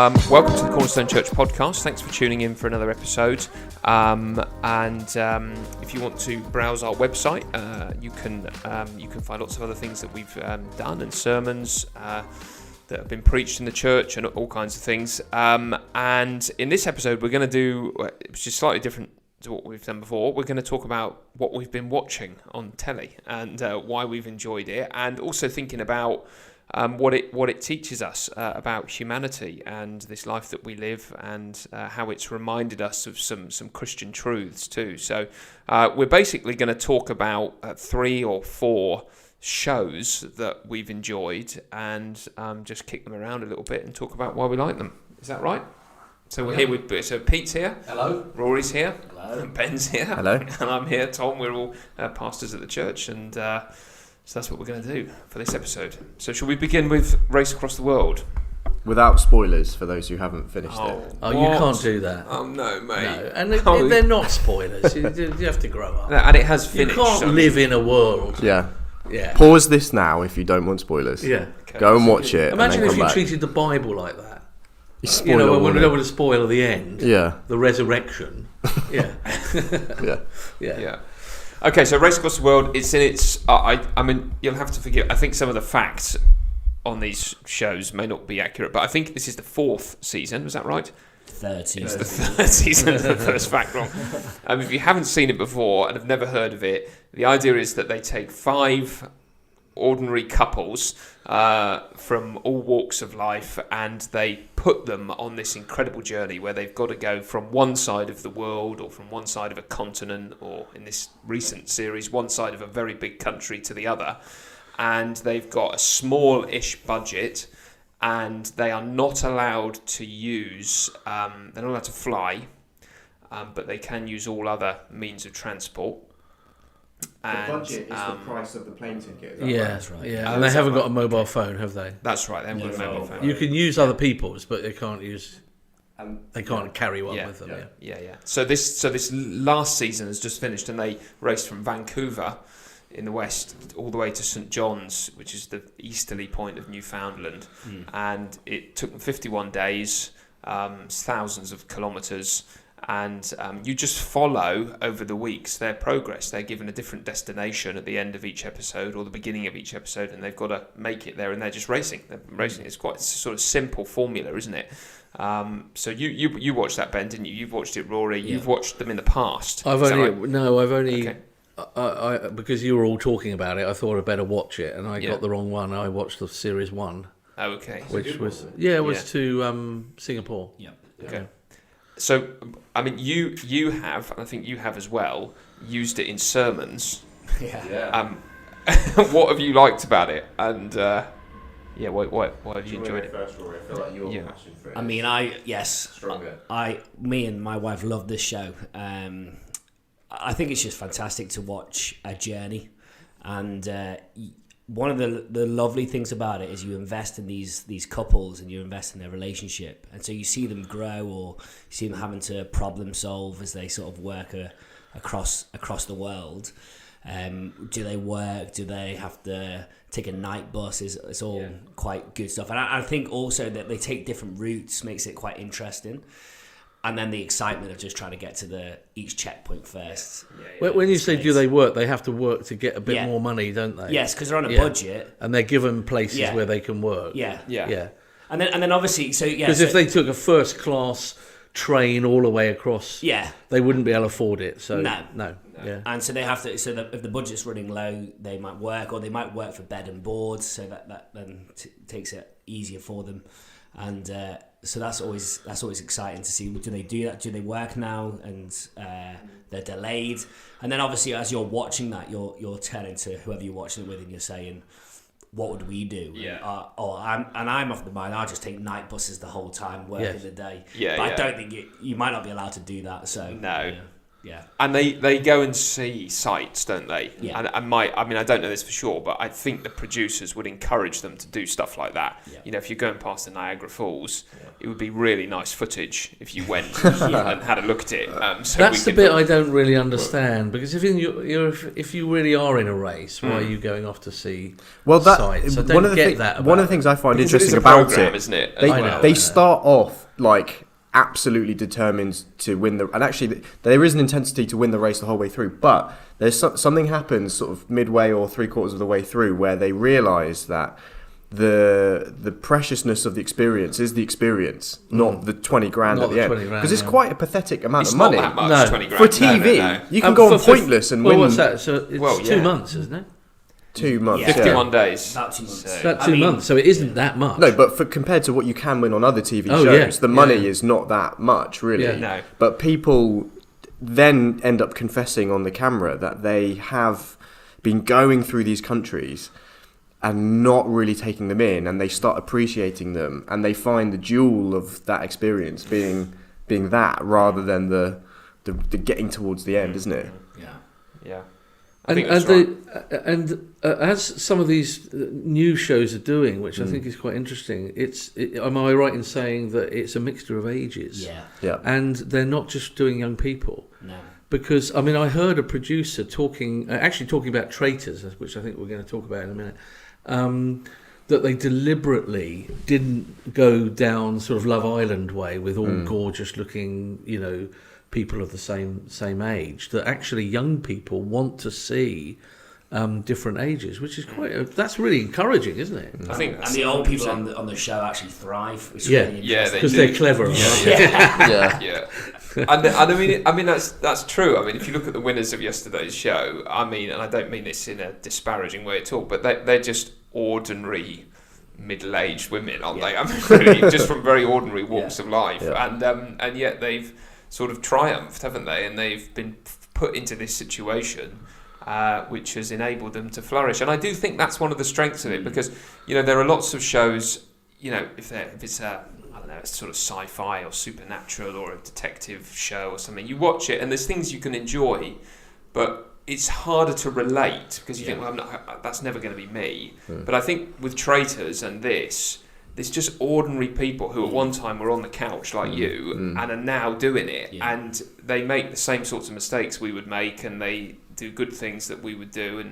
Welcome to the Cornerstone Church podcast. Thanks for tuning in for another episode. If you want to browse our website, you can find lots of other things that we've done and sermons that have been preached in the church and all kinds of things. And in this episode, we're going to do, which is slightly different to what we've done before. We're going to talk about what we've been watching on telly and why we've enjoyed it, and also thinking about what it teaches us about humanity and this life that we live, and how it's reminded us of some Christian truths too. So we're basically going to talk about 3 or 4 shows that we've enjoyed, and just kick them around a little bit and talk about why we like them. Is that right? So we're here with Pete's here. Hello. Rory's here. Hello. Ben's here. Hello. And I'm here, Tom. We're all pastors at the church, and so that's what we're going to do for this episode. So shall we begin with Race Across the World? Without spoilers for those who haven't finished it. Oh, you can't do that. Oh, no, mate. No, and they're not spoilers. You have to grow up. No, and it has finished. You can't live in a world. Yeah. Yeah. Pause this now if you don't want spoilers. Yeah. Okay. Go and watch it. Imagine and then if you come back. treated the Bible like that. Spoiler You know, when we warning. go to spoil the end. Yeah. The resurrection. Yeah. Yeah. Yeah. Okay, so Race Across the World, it's in its... I mean, you'll have to forgive... I think some of the facts on these shows may not be accurate, but I think this is the 4th season. Was that right? Third It's season. the 3rd season, the first fact wrong. If you haven't seen it before and have never heard of it, the idea is that they take 5 ordinary couples from all walks of life, and they put them on this incredible journey where they've got to go from one side of the world, or from one side of a continent, or in this recent series, one side of a very big country to the other. And they've got a small-ish budget, and they are not allowed to use, they're not allowed to fly, but they can use all other means of transport. And, the budget is the price of the plane ticket. Yeah, That's right. Yeah, Oh, and they is that haven't got right? a mobile phone, have they? That's right, they haven't got a No, mobile no. phone. You can use other people's, but they can't use. They can't carry one Yeah. with them. Yeah. Yeah. So this last season has just finished, and they raced from Vancouver in the west all the way to St John's, which is the easterly point of Newfoundland, and it took them 51 days, thousands of kilometres. And you just follow over the weeks their progress. They're given a different destination at the end of each episode or the beginning of each episode, and they've got to make it there, and they're just racing. It's quite a sort of simple formula, isn't it? So you watched that, Ben, didn't you? You've watched it, Rory. Yeah. You've watched them in the past. I've Is that only right? Okay. I because you were all talking about it, I thought I'd better watch it, and I Yeah. got the wrong one. I watched the series 1, Oh, okay. which was one, it was Yeah. to Singapore. Yeah. Okay. So, I mean, you have, and I think you have as well, used it in sermons. Yeah. What have you liked about it? And what have you enjoyed it? First, Rory? I feel like your Yeah. passion for it I mean, yes. stronger. Me and my wife love this show. I think it's just fantastic to watch a journey, and one of the lovely things about it is you invest in these couples, and you invest in their relationship, and so you see them grow, or you see them having to problem solve as they sort of work across the world. Do they work? Do they have to take a night bus? It's all quite good stuff, and I think also that they take different routes makes it quite interesting. And then the excitement of just trying to get to each checkpoint first. When you say It's do they work, they have to work to get a bit Yeah. more money, don't they? Yes, because they're on a Yeah. budget. And they're given places Yeah. where they can work. Yeah. Yeah. And then obviously, so yeah. Because so, if they took a first class train all the way across, yeah. they wouldn't be able to afford it. So No. Yeah. And so they have to. So that if the budget's running low, they might work, or they might work for bed and board. So that then takes it easier for them. And so that's always exciting to see. Do they do that? Do they work now? And they're delayed. And then obviously, as you're watching that, you're turning to whoever you're watching it with, and you're saying, what would we do? Yeah. I'm of the mind, I'll just take night buses the whole time, working Yes. the day. Yeah, but yeah. I don't think you might not be allowed to do that. So No. yeah. Yeah. And they go and see sites, don't they? Yeah. And I don't know this for sure, but I think the producers would encourage them to do stuff like that. Yeah. You know, if you're going past the Niagara Falls, it would be really nice footage if you went and had a look at it. So That's the bit I don't really understand, because if you really are in a race, why are you going off to see sites? I don't one of the get that. One of the things I find because interesting it is a about program, it, isn't it? they start off like absolutely determined to win and actually there is an intensity to win the race the whole way through, but there's something happens sort of midway or 3/4 of the way through where they realise that the preciousness of the experience is the experience, not the 20 grand at the end, because it's quite a pathetic amount it's of money. not that much, No. 20 grand. For TV. No. You can go on Pointless and win. What's that? So it's 2 months, isn't it? 2 months. Yeah. 51 days. About 2 months. So- About 2 months, so it isn't that much. No, but compared to what you can win on other TV Oh, shows, yeah. the money Yeah. is not that much, really. Yeah. No. But people then end up confessing on the camera that they have been going through these countries and not really taking them in, and they start appreciating them, and they find the jewel of that experience being that rather than the getting towards the end, isn't it? Yeah. Yeah. As some of these new shows are doing, which I think is quite interesting, am I right in saying that it's a mixture of ages? Yeah. Yeah. And they're not just doing young people. No. Because, I mean, I heard a producer talking about Traitors, which I think we're going to talk about in a minute, that they deliberately didn't go down sort of Love Island way with all gorgeous looking, people of the same age, that actually young people want to see different ages, which is that's really encouraging, isn't it? I think And the old people on the show actually thrive. Which is Yeah. really Yeah, interesting. Because they're clever. Yeah. Yeah, and I mean that's true. I mean, if you look at the winners of yesterday's show, I mean, and I don't mean this in a disparaging way at all, but they're just ordinary middle-aged women, aren't they? I mean, really, just from very ordinary walks of life, and yet they've sort of triumphed, haven't they? And they've been put into this situation which has enabled them to flourish. And I do think that's one of the strengths of it, because there are lots of shows. If it's a sort of sci-fi or supernatural or a detective show or something, you watch it and there's things you can enjoy, but it's harder to relate because you think, well, that's never going to be me. But I think with Traitors and there's just ordinary people who at one time were on the couch like you and are now doing it, and they make the same sorts of mistakes we would make, and they do good things that we would do.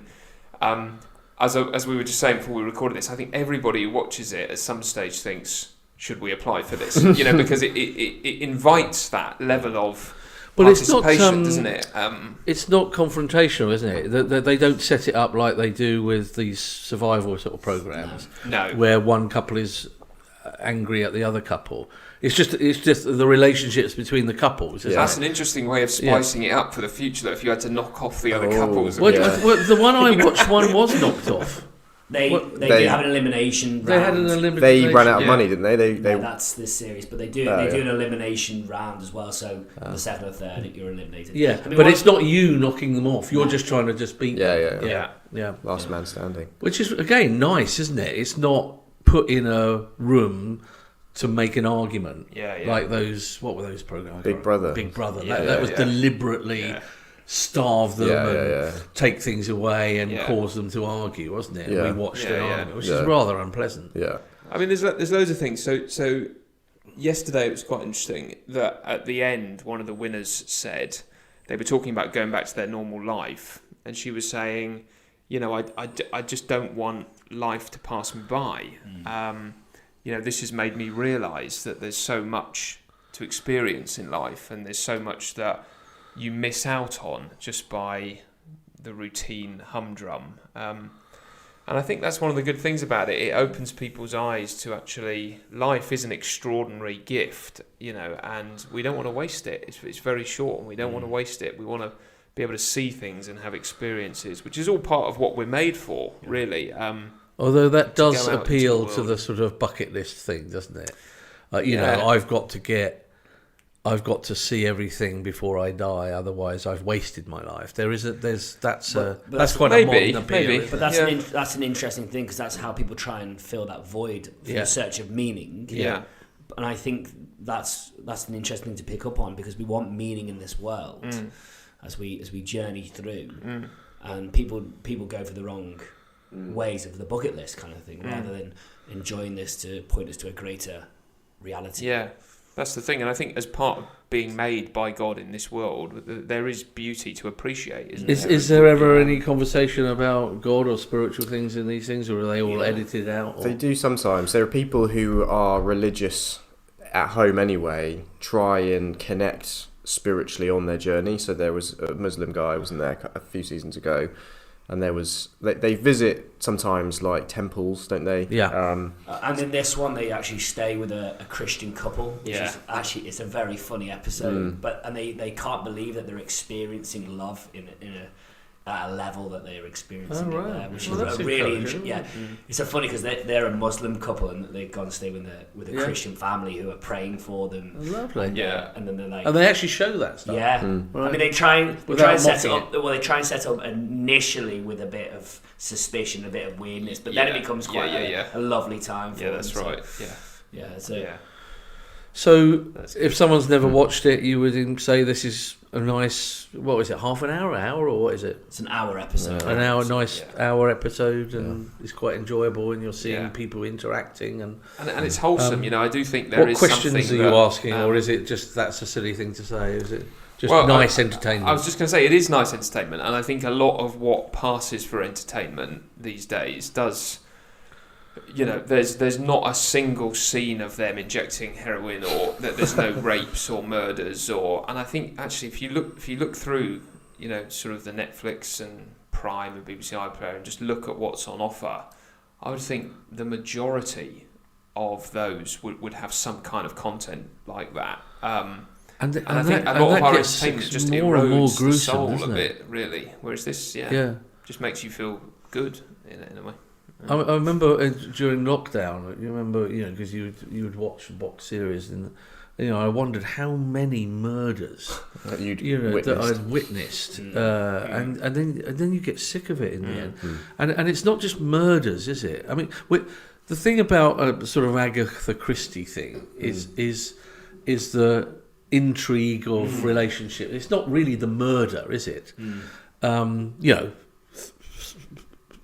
And as we were just saying before we recorded this, I think everybody who watches it at some stage thinks, should we apply for this? Because it invites that level of participation, doesn't it? It's not confrontational, isn't it? They don't set it up like they do with these survival sort of programs. No. Where one couple is angry at the other couple. It's just the relationships between the couples. That's an interesting way of spicing it up for the future, though, if you had to knock off the other couples. Well, the one I watched, one was knocked off. They did have an elimination round. They had an elimination. They ran out of money, didn't they? No, that's this series, but they do an elimination round as well. So the second or third, you're eliminated. Yeah, I mean, but it's not you knocking them off. You're just trying to just beat them. Yeah. Last man standing. Which is, again, nice, isn't it? It's not put in a room to make an argument. Like those, what were those programs? Big Brother. That was deliberately starve them and take things away and cause them to argue, wasn't it? And we watched an argument, which is rather unpleasant. Yeah. I mean, there's loads of things. So yesterday it was quite interesting that at the end, one of the winners said they were talking about going back to their normal life, and she was saying, I just don't want life to pass me by. This has made me realise that there's so much to experience in life, and there's so much that you miss out on just by the routine humdrum. And I think that's one of the good things about it. It opens people's eyes to actually life is an extraordinary gift, and we don't want to waste it. It's very short, and we don't want to waste it. We want to be able to see things and have experiences, which is all part of what we're made for, really. Although that does go out appeal into the to world. the sort of bucket list thing, doesn't it? I've got to see everything before I die, otherwise I've wasted my life. That's quite a modern appeal. But that's an interesting thing, because that's how people try and fill that void in search of meaning. Yeah. And I think that's an interesting thing to pick up on, because we want meaning in this world as we journey through, and people go for the wrong ways of the bucket list kind of thing, rather than enjoying this to point us to a greater reality. Yeah, that's the thing. And I think as part of being made by God in this world, there is beauty to appreciate, isn't there? Is there ever any conversation about God or spiritual things in these things, or are they all edited out? Or? They do sometimes. There are people who are religious at home anyway, try and connect spiritually on their journey. So there was a Muslim guy, wasn't there, a few seasons ago, and they visit sometimes like temples, don't they? Yeah. And in this one, they actually stay with a Christian couple, which is actually, it's a very funny episode. And they can't believe that they're experiencing love at a level that they're experiencing it there, which is a really It's so funny because they're a Muslim couple and they've gone to stay with a Christian family who are praying for them. Lovely. And then they're like, and they actually show that stuff. yeah. Right. I mean, they try and set it mocking up. Well, they try and set it up initially with a bit of suspicion, a bit of weirdness, but then it becomes quite a lovely time for them. That's right. So if someone's never watched it, you would say this is a nice, what is it, half an hour, or what is it? It's an hour episode. An hour, hour episode, and it's quite enjoyable, and you're seeing people interacting. And it's wholesome, I do think there is something. What questions are you asking, or is it just that's a silly thing to say? Is it just nice entertainment? I was just going to say, it is nice entertainment, and I think a lot of what passes for entertainment these days does... there's not a single scene of them injecting heroin, or that there's no rapes or murders, and I think actually if you look through, sort of the Netflix and Prime and BBC iPlayer and just look at what's on offer, I would think the majority of those would have some kind of content like that. And I think a lot of our entertainment just erodes the soul a bit, really. Whereas this, just makes you feel good in a way. I remember during lockdown, you remember, because you would watch box series, and I wondered how many murders that I'd witnessed, and then you get sick of it in the end, and it's not just murders, is it? I mean, the thing about a sort of Agatha Christie thing is the intrigue of relationship. It's not really the murder, is it?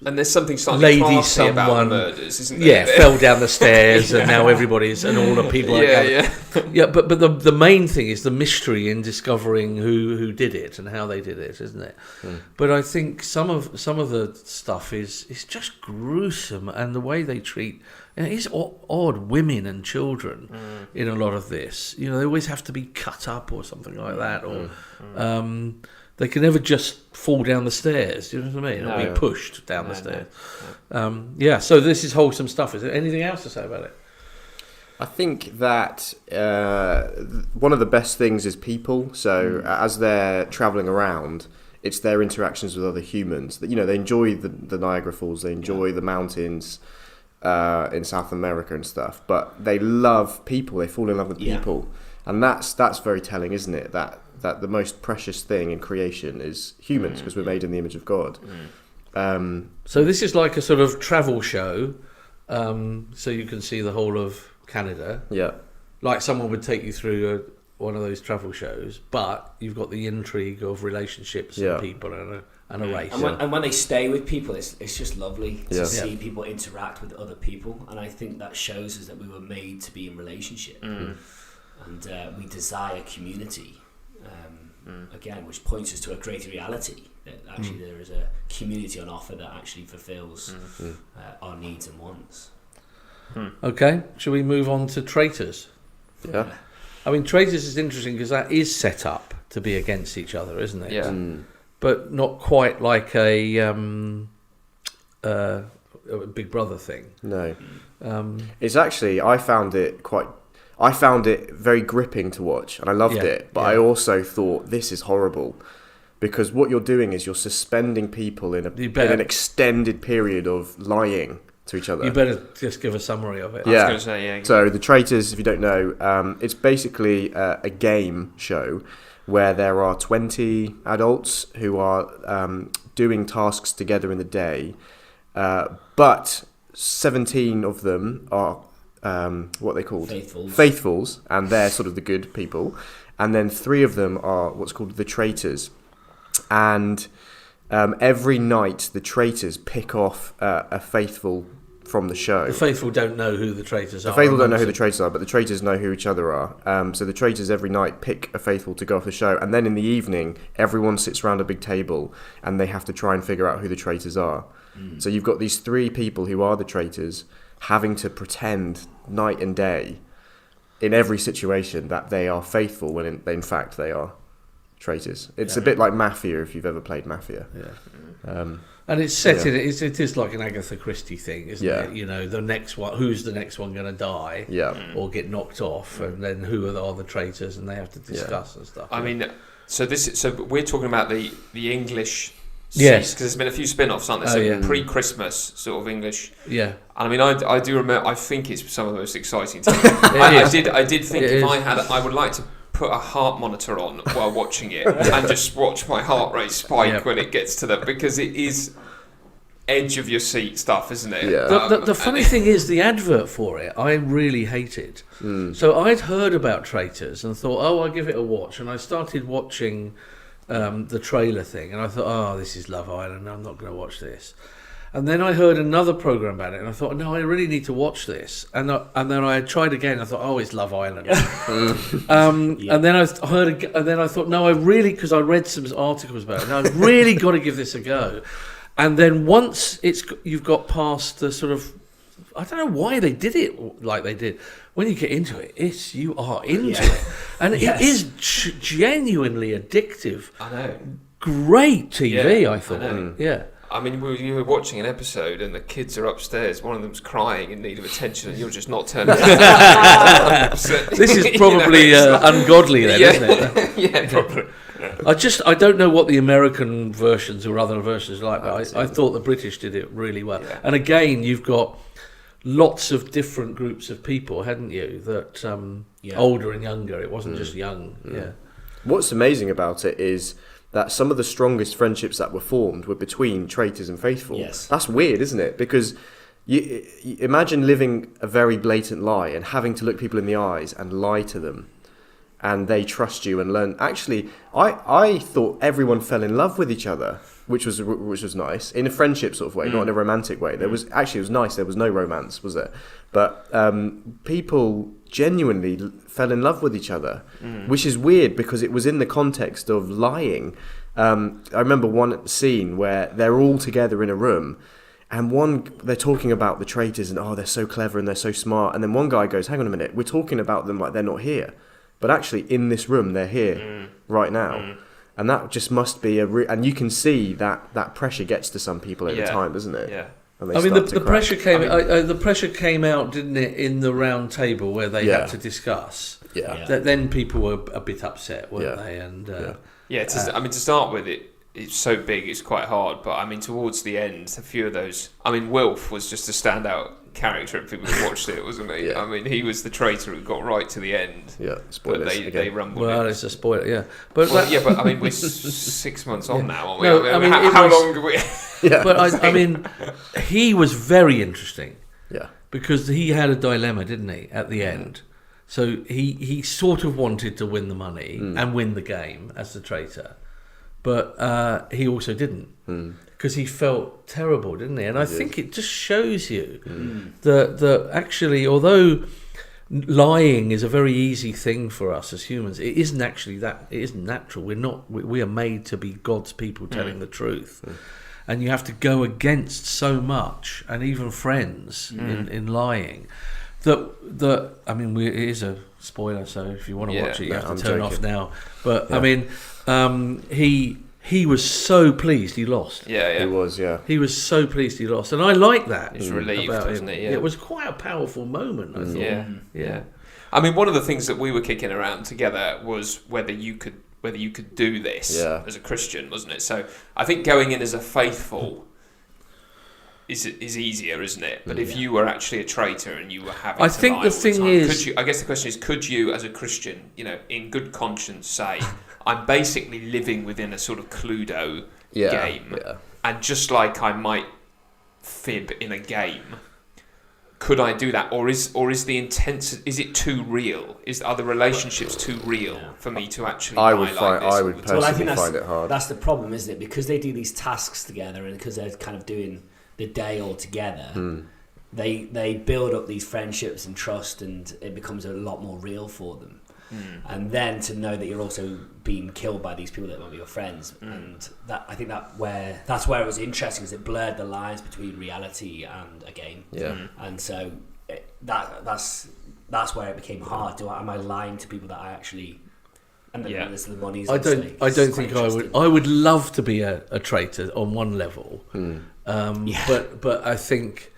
And there's something slightly classy about murders, isn't there? Yeah, fell down the stairs, and now everybody's, and all the people. But the main thing is the mystery in discovering who did it and how they did it, isn't it? But I think some of the stuff is just gruesome, and the way they treat it's odd women and children in a lot of this. They always have to be cut up or something like that, or. They can never just fall down the stairs. Do you know what I mean? Or be pushed down the stairs. So this is wholesome stuff. Is there anything else to say about it? I think that one of the best things is people. So as they're travelling around, it's their interactions with other humans. That they enjoy the Niagara Falls, they enjoy the mountains in South America and stuff. But they love people. They fall in love with people, and that's very telling, isn't it? That the most precious thing in creation is humans, because we're made in the image of God. So this is like a sort of travel show, so you can see the whole of Canada. Yeah. Like someone would take you through one of those travel shows, but you've got the intrigue of relationships and people and a race. And when they stay with people, it's just lovely to see people interact with other people. And I think that shows us that we were made to be in relationship. And we desire community. Again, which points us to a greater reality, that actually there is a community on offer that actually fulfills our needs and wants. Okay, shall we move on to Traitors? Yeah. I mean, Traitors is interesting because that is set up to be against each other, isn't it? Yeah. But not quite like a Big Brother thing. No. It's actually, I found it very gripping to watch, and I loved it, but I also thought, this is horrible, because what you're doing is you're suspending people in an extended period of lying to each other. You better just give a summary of it. I was going to say, So The Traitors, if you don't know, it's basically a game show where there are 20 adults who are doing tasks together in the day, but 17 of them are what are they called? Faithfuls. And they're sort of the good people. And then 3 of them are what's called the traitors. And every night the traitors pick off a faithful from the show. The faithful don't know who the traitors are. The faithful don't know who the traitors are, but the traitors know who each other are. So the traitors every night pick a faithful to go off the show, and then in the evening, everyone sits around a big table, and they have to try and figure out who the traitors are. So you've got these 3 people who are the traitors having to pretend night and day in every situation that they are faithful when in fact they are traitors. It's a bit like Mafia if you've ever played Mafia. Yeah. And it's set in it is like an Agatha Christie thing, isn't Yeah. it? You know, the next one, who's the next one going to die, or get knocked off, and then who are the traitors, and they have to discuss and stuff. I mean, so we're talking about the English. Yes, because there's been a few spin-offs, aren't there? So pre-Christmas sort of English. Yeah. I mean, I do remember. I think it's some of the most exciting things. I did think I would like to put a heart monitor on while watching it and just watch my heart rate spike when it gets to that, because it is edge of your seat stuff, isn't it? Yeah. The funny thing is, the advert for it, I really hated. So I'd heard about Traitors and thought, I'll give it a watch, and I started watching the trailer thing, and I thought, this is Love Island, I'm not going to watch this. And then I heard another program about it, and I thought, no, I really need to watch this. And then I tried again. I thought, it's Love Island. And then I heard, and then I thought, no, I really, because I read some articles about it, and I've really got to give this a go. And then once you've got past the sort of, I don't know why they did it like they did. When you get into it, you are into it, and it is genuinely addictive. I know. Great TV, I thought. I know. Yeah. I mean, you were watching an episode and the kids are upstairs. One of them's crying in need of attention, and you're just not turning. This is probably ungodly, then, isn't it? Yeah, probably. I don't know what the American versions or other versions are like, but I thought the British did it really well. Yeah. And again, you've got lots of different groups of people, hadn't you? That older and younger. It wasn't just young. Yeah. What's amazing about it is that some of the strongest friendships that were formed were between traitors and faithful. Yes. That's weird, isn't it? Because you imagine living a very blatant lie and having to look people in the eyes and lie to them, and they trust you and learn. Actually, I thought everyone fell in love with each other, which was nice, in a friendship sort of way, not in a romantic way. It was nice. There was no romance, was there? But people genuinely fell in love with each other, which is weird because it was in the context of lying. I remember one scene where they're all together in a room, and they're talking about the traitors and they're so clever and they're so smart, and then one guy goes, hang on a minute, we're talking about them like they're not here, but actually in this room they're here right now. And that just must be and you can see that pressure gets to some people over time, doesn't it? Yeah. I mean, the pressure came. The pressure came out, didn't it, in the round table where they had to discuss. Yeah. That then people were a bit upset, weren't they? And I mean, to start with, it's so big, it's quite hard. But I mean, towards the end, a few of those. I mean, Wilf was just a standout character if people who watched it, wasn't he? I mean, he was the traitor who got right to the end. Yeah, spoilers. But they rumbled. Well, it's a spoiler, yeah. But but I mean, we're 6 months on now, aren't we? No, I mean, how long do we? Yeah. But I mean, he was very interesting. Yeah. Because he had a dilemma, didn't he, at the end? So he sort of wanted to win the money and win the game as the traitor, but he also didn't. Because he felt terrible, didn't he? And I think it just shows you that actually, although lying is a very easy thing for us as humans, it isn't actually that. It isn't natural. We are made to be God's people telling the truth, and you have to go against so much, and even friends in lying. That I mean, it is a spoiler. So if you want to watch it, you have to turn off now. But I mean, He was so pleased he lost. Yeah. He was, He was so pleased he lost. And I like that. He's relieved, wasn't it? Yeah. It was quite a powerful moment, I thought. Yeah. I mean, one of the things that we were kicking around together was whether you could do this as a Christian, wasn't it? So I think going in as a faithful is easier, isn't it? But if you were actually a traitor and you were having to think lie the all thing time, is, I guess the question is, could you as a Christian, in good conscience say, I'm basically living within a sort of Cluedo game, and just like I might fib in a game, could I do that, or is the intensity, is it too real? Are the relationships too real for me to actually? I would personally find it hard. That's the problem, isn't it? Because they do these tasks together, and because they're kind of doing the day all together, they build up these friendships and trust, and it becomes a lot more real for them. And then to know that you're also being killed by these people that might be your friends, and that I think that's where it was interesting, because it blurred the lines between reality and a game. And so that's where it became hard. Am I lying to people that I actually? And then there's the money's I don't think I would. I would love to be a traitor on one level, but I think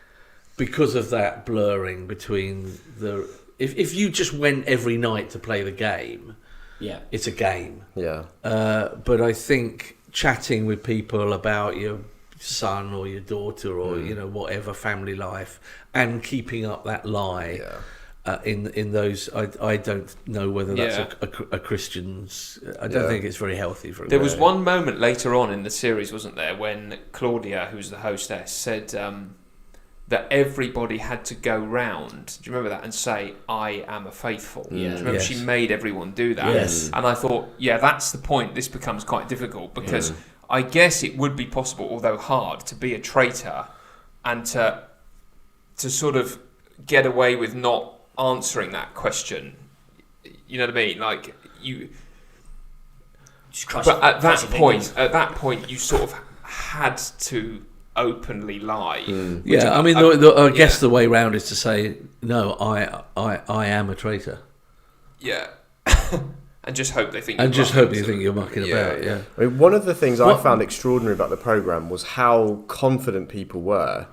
because of that blurring between the. If you just went every night to play the game, it's a game. But I think chatting with people about your son or your daughter or whatever family life, and keeping up that lie in those, I don't know whether that's a Christian's. I don't think it's very healthy for. There was one moment later on in the series, wasn't there, when Claudia, who's the hostess, said. That everybody had to go round. Do you remember that? And say, "I am a faithful." Do you remember she made everyone do that? Yes. And I thought, that's the point. This becomes quite difficult because I guess it would be possible, although hard, to be a traitor and to sort of get away with not answering that question. You know what I mean? Like you. But at that point, you sort of had to openly lie. I guess the way round is to say no. I am a traitor. Yeah, and just hope they think. And just hope you think you're mucking about. Yeah. I mean, one of the things I found extraordinary about the program was how confident people were.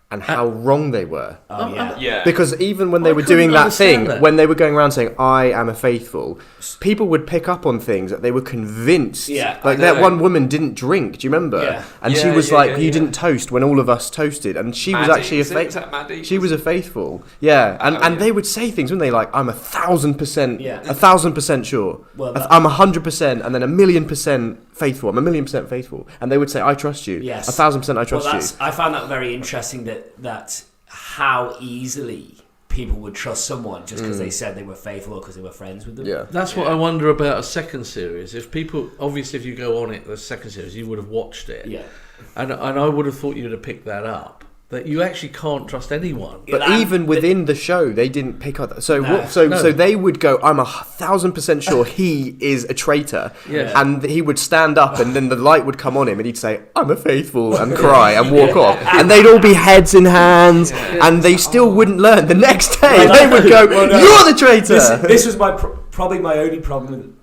And how wrong they were. Because even when they were doing that thing, when they were going around saying, "I am a faithful," people would pick up on things that they were convinced. Like that one woman didn't drink. Do you remember? And she was like, "You didn't toast when all of us toasted," and she was actually she was a faithful. And they would say things, wouldn't they? Like, "I'm 1,000%, 1,000% sure. I'm 100%, and then 1,000,000% faithful. I'm 1,000,000% faithful." And they would say, "I trust you. 1,000% I trust you." I found that very interesting. That how easily people would trust someone just because they said they were faithful or because they were friends with them. That's what I wonder about a second series. If people, obviously, if you go on it, the second series, you would have watched it. And I would have thought you would have picked that up. That you actually can't trust anyone. But even within the show, they didn't pick up. So they would go, "I'm 1,000% sure he is a traitor," and he would stand up, and then the light would come on him, and he'd say, "I'm a faithful," and cry and walk off, and they'd all be heads in hands, and they still wouldn't learn. The next day, they would go, "You're the traitor." This was probably my only problem.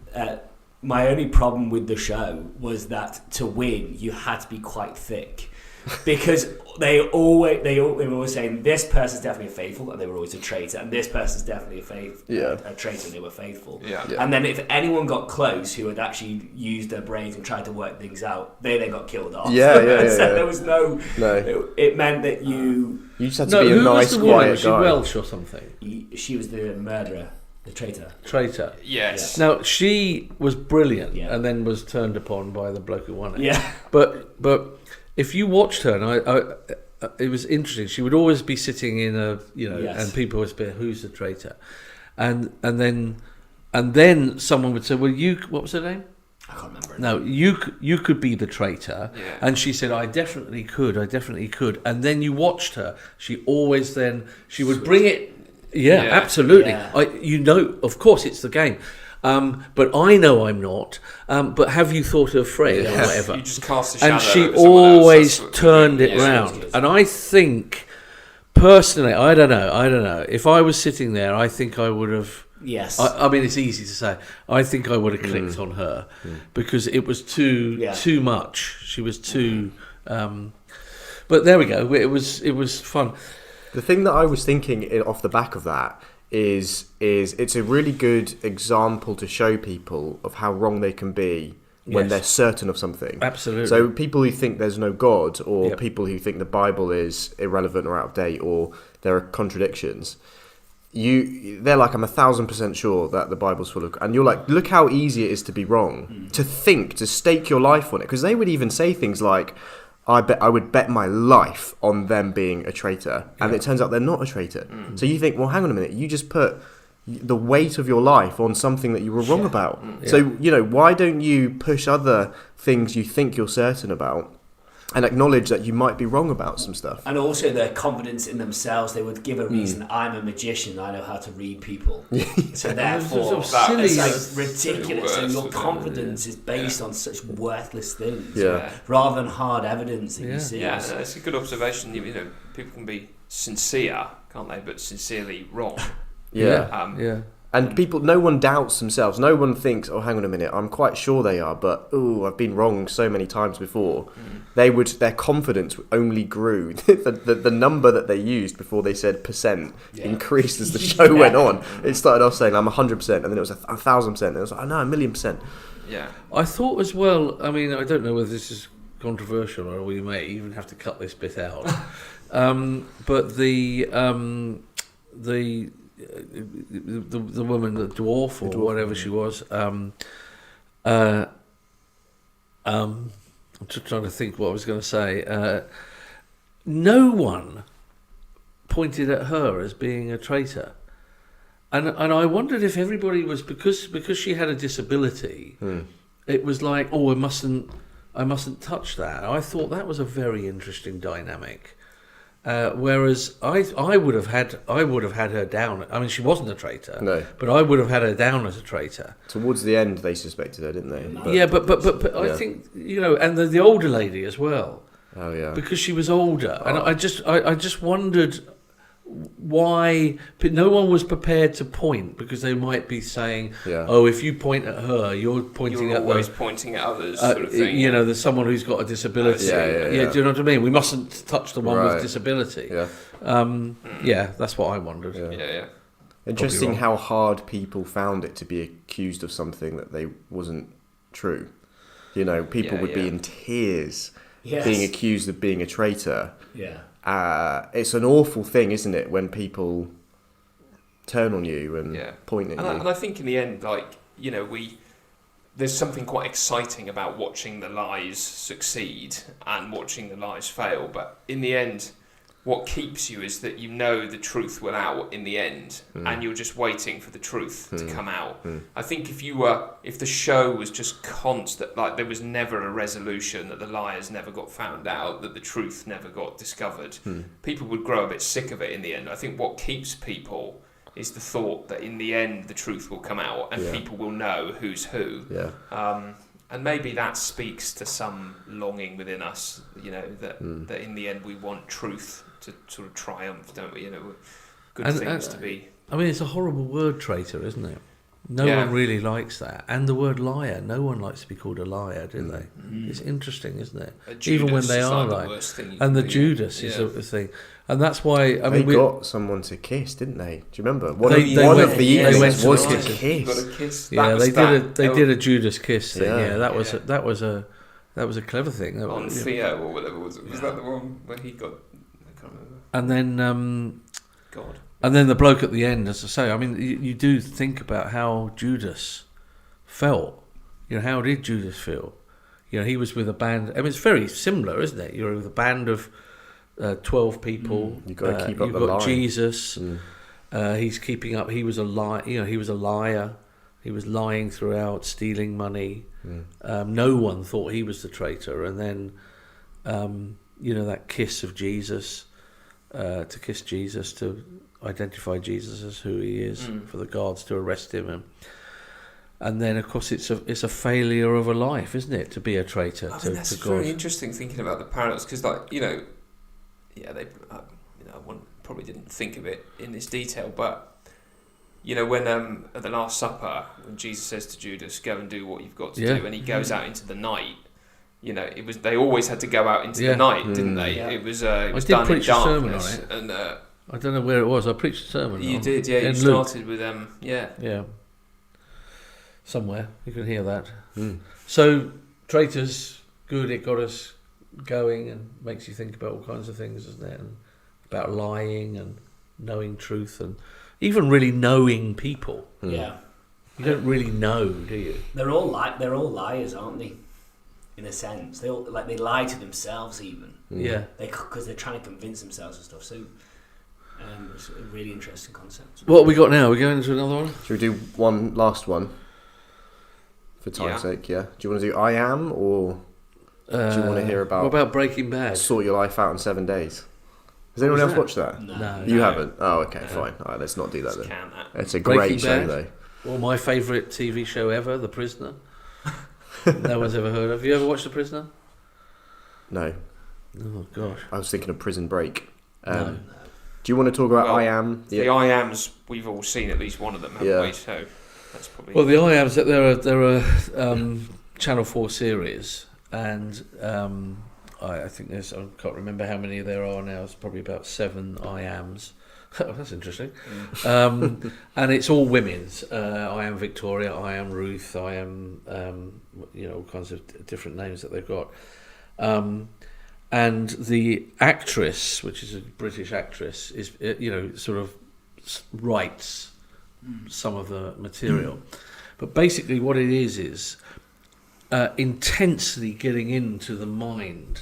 My only problem with the show was that to win, you had to be quite thick. Because they were always saying this person's definitely a faithful, and they were always a traitor, and this person's definitely a traitor, and they were faithful. And then if anyone got close who had actually used their brains and tried to work things out, they then got killed off. So there was no. It meant that you just had to be a nice, quiet guy. Was she Welsh or something? She was the murderer. The traitor. Yes. Now she was brilliant, and then was turned upon by the bloke who won it. Yeah. But if you watched her, and it was interesting. She would always be sitting in and people would say, "Who's the traitor?" And then someone would say, "Well, what was her name?" I can't remember. No, you could be the traitor. And she said, "I definitely could. And then you watched her. She would bring it. Absolutely. Of course, it's the game. But I know I'm not. But have you thought of Fred or whatever? You just cast a shadow. And she over someone always else. turned it round. And I think, personally, I don't know. If I was sitting there, I think I would have. Yes. I mean, it's easy to say. I think I would have clicked on her because it was too much. She was too. But there we go. It was fun. The thing that I was thinking off the back of that is it's a really good example to show people of how wrong they can be when they're certain of something. Absolutely. So people who think there's no God, or people who think the Bible is irrelevant or out of date, or there are contradictions, they're like, "I'm 1,000% sure that the Bible's full of," and you're like, look how easy it is to be wrong, to stake your life on it, because they would even say things like, I would bet my life on them being a traitor. And Yeah. it turns out they're not a traitor. So you think, well, hang on a minute, you just put the weight of your life on something that you were wrong about. Yeah. So, why don't you push other things you think you're certain about and acknowledge that you might be wrong about some stuff? And also their confidence in themselves. They would give a reason. I'm a magician. I know how to read people. So therefore, It's so silly. it's like That's ridiculous. the So worst your of them, confidence is based on such worthless things, Yeah. rather than hard evidence that Yeah. you see. Yeah, no, it's a good observation. People can be sincere, can't they? But sincerely wrong. Yeah. Yeah. And no one doubts themselves. No one thinks, oh, hang on a minute, I'm quite sure they are, but, I've been wrong so many times before. Their confidence only grew. the number that they used before they said percent increased as the show went on. It started off saying, I'm 100%, and then it was 1,000%, and it was like, oh, no, 1,000,000%. Yeah. I thought as well, I mean, I don't know whether this is controversial or we may even have to cut this bit out. But the woman, the dwarf or whatever she was, I'm just trying to think what I was going to say. No one pointed at her as being a traitor. And I wondered if everybody was, because she had a disability, it was like, oh, I mustn't touch that. I thought that was a very interesting dynamic. Whereas I would have had her down. I mean, she wasn't a traitor. No. But I would have had her down as a traitor. Towards the end, they suspected her, didn't they? But I yeah. think, and the older lady as well, Oh, yeah. because she was older, and I just wondered why no one was prepared to point, because they might be saying, Yeah. oh, if you point at her, you're pointing You're at always the, pointing at others, sort of thing. there's someone who's got a disability. Yeah. Do you know what I mean? We mustn't touch the one Right. with disability. Yeah. Yeah, that's what I wondered. Yeah. Yeah. Interesting wrong. how hard people found it to be accused of something that they wasn't true. People Yeah, would be yeah. in tears Yes. being accused of being a traitor. Yeah. It's an awful thing, isn't it, when people turn on you and Yeah. point at you. And I think in the end, there's something quite exciting about watching the lies succeed and watching the lies fail. But in the end, what keeps you is that the truth will out in the end, and you're just waiting for the truth to come out. I think if the show was just constant, like there was never a resolution, that the liars never got found out, that the truth never got discovered, people would grow a bit sick of it in the end. I think what keeps people is the thought that in the end the truth will come out and Yeah. people will know who's who. Yeah. And maybe that speaks to some longing within us, that in the end we want truth to sort of triumph, don't we? Good And- things to be. I mean, it's a horrible word, traitor, isn't it? No Yeah. one really likes that. And the word liar, no one likes to be called a liar, do they? It's interesting, isn't it? A Even when Judas they is are like the like, worst thing you and can the be. Judas is Yeah. a thing, and that's why I They mean, got someone to kiss, didn't they? Do you remember? One They of went- the they evenings went to was the to kiss. You got kiss. a kiss. yeah, they did a Judas kiss thing. Yeah. Yeah, that was Yeah. that was a clever thing. That on was- yeah. Theo or whatever was it? Was that the one where he got? I can't remember. And then God. and then the bloke at the end, as I say, I mean, you do think about how Judas felt. How did Judas feel? He was with a band. I mean, it's very similar, isn't it? You're with a band of 12 people. You've got to keep up You've the got line. Jesus. He's keeping up. He was a he was a liar. He was lying throughout, stealing money. No one thought he was the traitor. And then, that kiss of Jesus, to kiss Jesus, to identify Jesus as who he is, for the guards to arrest him, and then of course it's a failure of a life, isn't it, to be a traitor I to, mean, that's to very God. interesting thinking about the paradox, because they one probably didn't think of it in this detail, but when at the Last Supper, when Jesus says to Judas, "Go and do what you've got to Yeah. do," and he goes out into the night. It was they always had to go out into Yeah. the night, didn't they? Yeah. It was did done in preach a sermon on darkness, it. and I don't know where it was. I preached a sermon. you on- did, yeah. You in Luke. started with yeah. Yeah. Somewhere you can hear that. Mm. So traitors, good. It got us going and makes you think about all kinds of things, doesn't it? And about lying and knowing truth and even really knowing people. Yeah. You don't really know, do you? They're all liars, aren't they? in a sense. They all, like, they lie to themselves even. Yeah. Because they're trying to convince themselves and stuff. So it's a really interesting concept. What have we got now? Are we going into another one? Should we do one last one? For time's sake, yeah. Do you want to do I Am, or do you want to hear What about about Breaking Bad? Sort Your Life Out in 7 Days? Has anyone was else that? watched that? No. You haven't? Oh, okay, fine. All right, let's not do that then. Can that. It's a Breaking great show, Bad? though. Or my favourite TV show ever, The Prisoner. No one's ever heard of. Have you ever watched The Prisoner? No, Oh gosh. I was thinking of Prison Break. No. Do you want to talk about Well, I Am? The I Ams, we've all seen at least one of them, haven't Yeah. we? So that's probably. Well, the IAMs, they're a Channel 4 series, and I think I can't remember how many there are now. It's probably about 7 IAMs. Oh, that's interesting. And it's all women's. I Am Victoria, I Am Ruth, I Am, all kinds of different names that they've got. And the actress, which is a British actress, is sort of writes some of the material. But basically what it is intensely getting into the mind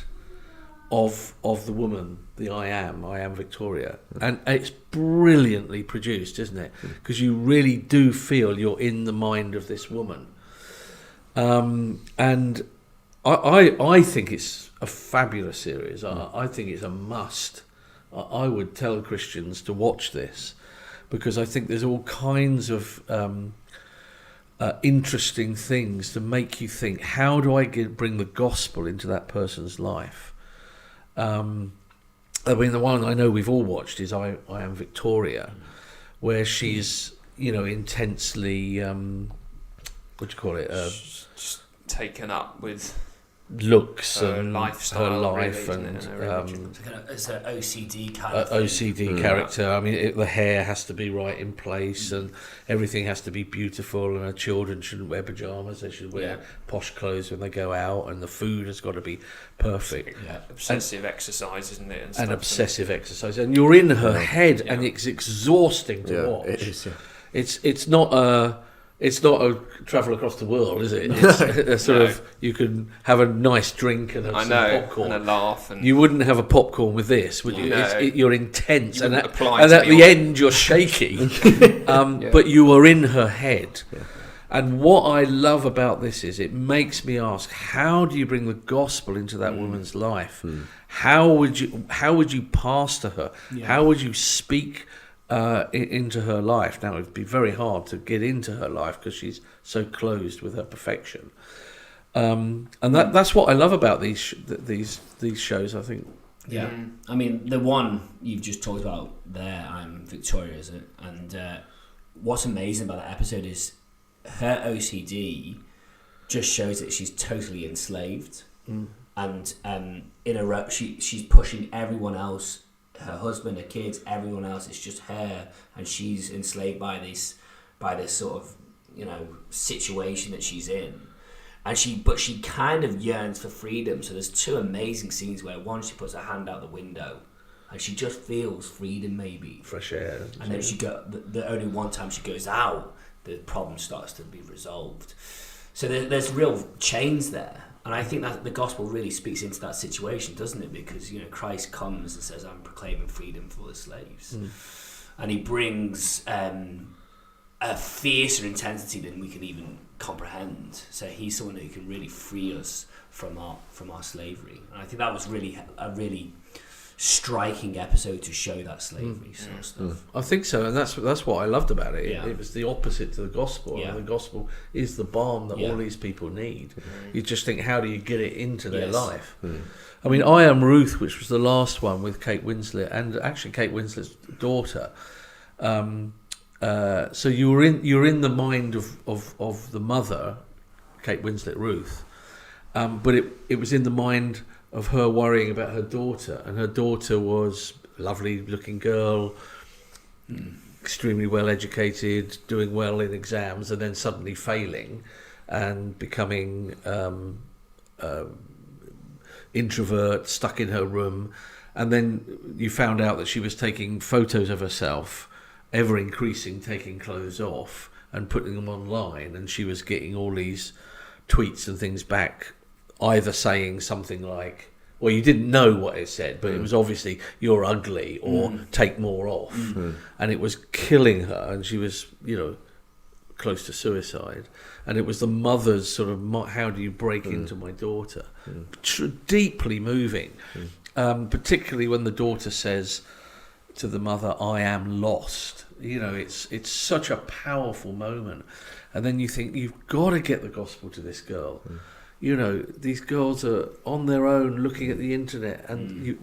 of the woman, the I Am Victoria. And it's brilliantly produced, isn't it? Because you really do feel you're in the mind of this woman. And I think it's a fabulous series. I think it's a must. I would tell Christians to watch this, because I think there's all kinds of interesting things to make you think, how do I bring the gospel into that person's life? I mean, the one I know we've all watched is I Am Victoria, where she's, intensely, what do you call it? Just taken up with Looks her and lifestyle, her life, really, isn't it? And her religion. It's an OCD kind of thing. OCD character. I mean, the hair has to be right in place, and everything has to be beautiful. And her children shouldn't wear pajamas; they should wear posh clothes when they go out. And the food has got to be perfect. Obsessive exercise, isn't it? And obsessive exercise, and you're in her head, and it's exhausting to watch. It is, yeah. It's not a travel across the world, is it? It's a sort of, you can have a nice drink and some popcorn. And a laugh. And You wouldn't have a popcorn with this, would you? No. You're intense, You and wouldn't at apply to the me end you're shaky, but you are in her head. Yeah. And what I love about this is it makes me ask, how do you bring the gospel into that woman's life? How would you pastor her? Yeah. How would you speak into her life? Now, it'd be very hard to get into her life because she's so closed with her perfection. And that's what I love about these shows, I think. Yeah, I mean, the one you've just talked about there, I'm Victoria, is it? And what's amazing about that episode is her OCD just shows that she's totally enslaved, and in a row, she's pushing everyone else, her husband, her kids, everyone else. It's just her, and she's enslaved by this sort of situation that she's in. And she kind of yearns for freedom. So there's 2 amazing scenes where one, she puts her hand out the window and she just feels freedom, maybe Fresh air. and then the only one time she goes out, the problem starts to be resolved. So there's real chains there, and I think that the gospel really speaks into that situation, doesn't it? Because Christ comes and says, "I'm proclaiming freedom for the slaves," and he brings a fiercer intensity than we can even comprehend. So he's someone who can really free us from our slavery, and I think that was really a really striking episode to show that slavery sort of stuff. I think so, and that's what I loved about it. Yeah. It was the opposite to the gospel. Yeah. And the gospel is the balm that all these people need. You just think, how do you get it into their life? I mean, I Am Ruth, which was the last one with Kate Winslet, and actually Kate Winslet's daughter. So you're in the mind of the mother, Kate Winslet, Ruth, but it was in the mind of her worrying about her daughter, and her daughter was a lovely looking girl, extremely well educated, doing well in exams, and then suddenly failing and becoming introvert, stuck in her room. And then you found out that she was taking photos of herself, ever increasing, taking clothes off and putting them online, and she was getting all these tweets and things back either saying something like, well, you didn't know what it said, but it was obviously "you're ugly" or "take more off," and it was killing her, and she was, close to suicide. And it was the mother's sort of, how do you break into my daughter? Deeply moving, particularly when the daughter says to the mother, "I am lost." It's such a powerful moment. And then you think, you've got to get the gospel to this girl. These girls are on their own looking at the internet, and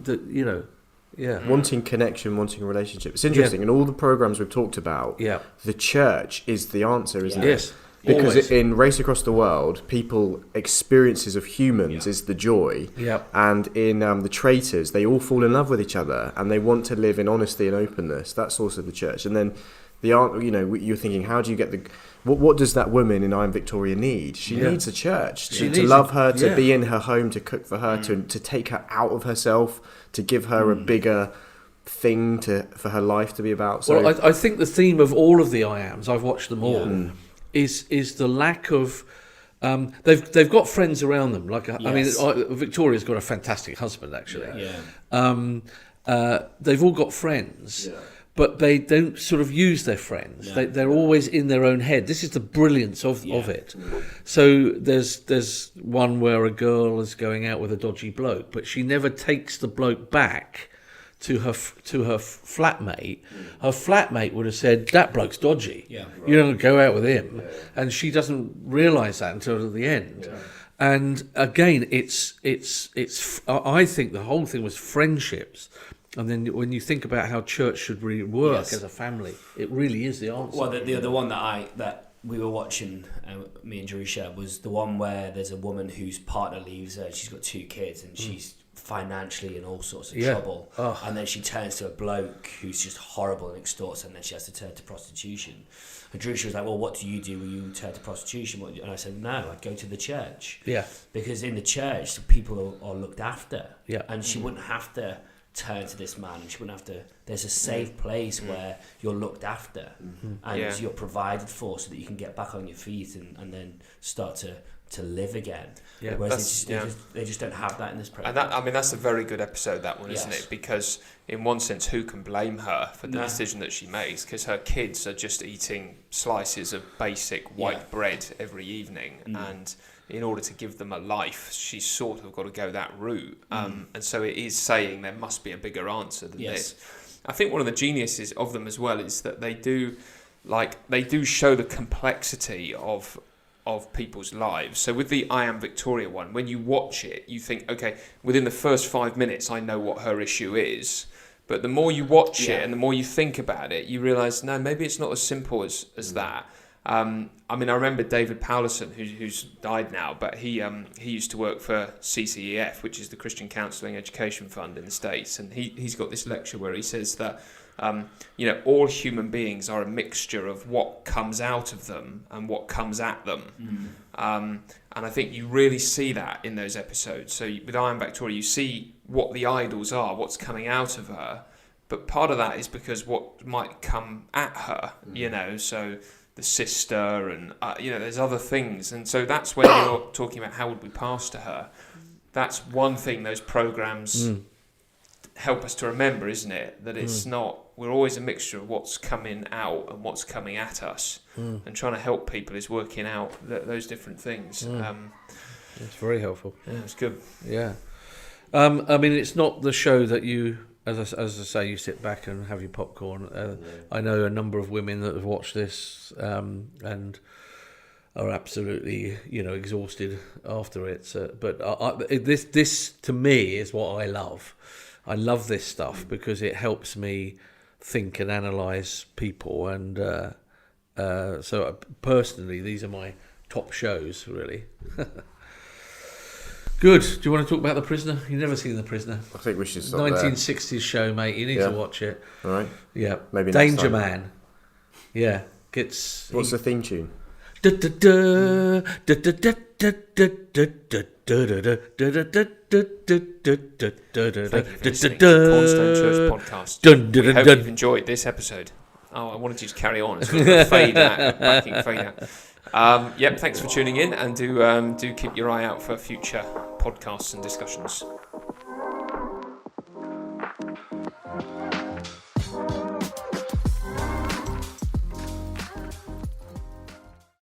wanting connection, wanting a relationship. It's interesting. In all the programs we've talked about, the church is the answer, isn't it? Yes. Because Always. in Race Across the World, people experiences of humans is the joy, and in the Traitors, they all fall in love with each other and they want to live in honesty and openness. That's also the church. And then you're thinking, how do you get the what does that woman in I Am Victoria need? She needs a church to love her, to be in her home, to cook for her, to take her out of herself, to give her a bigger thing for her life to be about. So, well, I think the theme of all of the I Ams, I've watched them all, is the lack of. They've got friends around them. Victoria's got a fantastic husband, actually. They've all got friends, but they don't sort of use their friends. They're always in their own head. This is the brilliance of it. So there's one where a girl is going out with a dodgy bloke, but she never takes the bloke back to her flatmate. Her flatmate would have said, "That bloke's dodgy. You don't go out with him," and she doesn't realise that until the end. And again, it's. I think the whole thing was friendships. And then when you think about how church should really work as a family, it really is the answer. Well, the one that we were watching, me and Jerusha, was the one where there's a woman whose partner leaves her. She's got 2 kids, and she's financially in all sorts of trouble. And then she turns to a bloke who's just horrible and extorts, and then she has to turn to prostitution. And Jerusha was like, "Well, what do you do when you turn to prostitution?" And I said, "No, I'd go to the church." Because in the church, people are looked after. And she wouldn't have to turn to this man, and she wouldn't have to. There's a safe place where you're looked after and you're provided for, so that you can get back on your feet and then start to live again. Whereas they just don't have that in this program. And that's a very good episode, that one, isn't it? Because in one sense, who can blame her for the decision that she makes? Because her kids are just eating slices of basic white bread every evening, and in order to give them a life, she's sort of got to go that route. And so it is saying there must be a bigger answer than this. I think one of the geniuses of them as well is that they do show the complexity of people's lives. So with the I Am Victoria one, when you watch it, you think, okay, within the first 5 minutes, I know what her issue is. But the more you watch it and the more you think about it, you realise, no, maybe it's not as simple as that. I remember David Powlerson, who's died now, but he used to work for CCEF, which is the Christian Counselling Education Fund in the States, and he's got this lecture where he says that all human beings are a mixture of what comes out of them and what comes at them. And I think you really see that in those episodes. So with I Am Victoria, you see what the idols are, what's coming out of her, but part of that is because what might come at her, so the sister and, there's other things. And so that's when you're talking about how would we pastor her. That's one thing those programs help us to remember, isn't it? That it's not, we're always a mixture of what's coming out and what's coming at us. And trying to help people is working out those different things. It's very helpful. Yeah, it's good. Yeah. It's not the show that you, as I say, you sit back and have your popcorn. I know a number of women that have watched this and are absolutely, exhausted after it. But this to me is what I love. I love this stuff because it helps me think and analyse people. And so personally, these are my top shows, really. Good. Do you want to talk about The Prisoner? You've never seen The Prisoner. I think we should stop 1960s show, mate. You need to watch it. All right. Yeah. Maybe Danger next time. Man. Yeah. What's the theme tune? Thank you for listening to the Cornerstone Church podcast. We hope you've enjoyed this episode. Oh, I wanted you to carry on. It's going to fade out, backing fade out. Yep, thanks for tuning in, and do keep your eye out for future podcasts and discussions.